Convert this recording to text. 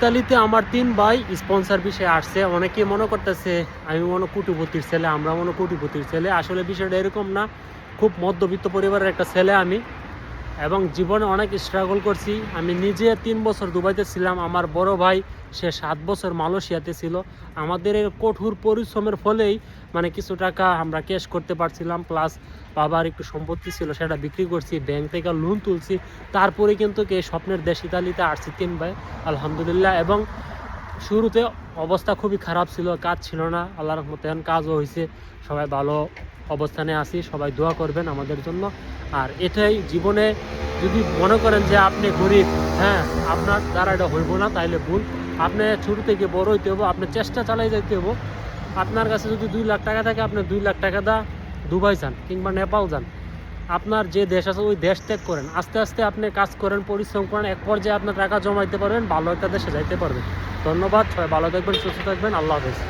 ইতালিতে আমার 3 ভাই স্পন্সর বিষয়ে আসছে। অনেকে মনে করতেছে আমি মনে কোটিপতির ছেলে, আমরা মনে কোটিপতির ছেলে। আসলে বিষয়টা এরকম না। খুব মধ্যবিত্ত পরিবারের একটা ছেলে আমি, এবং জীবনে অনেক স্ট্রাগল করছি। আমি নিজে 3 বছর দুবাইতে ছিলাম। আমার বড় ভাই সে 7 বছর মালয়েশিয়াতে ছিল। আমাদের এই কঠোর পরিশ্রমের ফলেই মানে কিছু টাকা আমরা ক্যাশ করতে পারছিলাম, প্লাস বাবার একটু সম্পত্তি ছিল সেটা বিক্রি করছি, ব্যাংক থেকে লোন তুলছি। তারপরে কিন্তু এই স্বপ্নের দেশ ইতালিতে আসছি 3 ভাই, আলহামদুলিল্লাহ। এবং শুরুতে অবস্থা খুবই খারাপ ছিল, কাজ ছিল না। আল্লাহর রহমতে এখন কাজও হয়েছে, সবাই ভালো অবস্থানে আছি। সবাই দোয়া করবেন আমাদের জন্য। আর এটাই জীবনে, যদি মনে করেন যে আপনি গরিব, হ্যাঁ আপনার দ্বারা এটা হইব না, তাইলে ভুল। আপনি ছোটো থেকে বড় হইতে হবো, আপনি চেষ্টা চালাই যাইতে হবো। আপনার কাছে যদি 2 লাখ টাকা থাকে, আপনি 2 লাখ টাকা দা দুবাই যান কিংবা নেপাল যান। আপনার যে দেশ আছে ওই দেশ ত্যাগ করেন, আস্তে আস্তে আপনি কাজ করেন, পরিশ্রম করেন, এক পর্যায়ে আপনার টাকা জমাইতে পারবেন, ভালো একটা দেশে যাইতে পারবেন। ধন্যবাদ, সবাই ভালো থাকবেন, সুস্থ থাকবেন, আল্লাহ হাফেজ।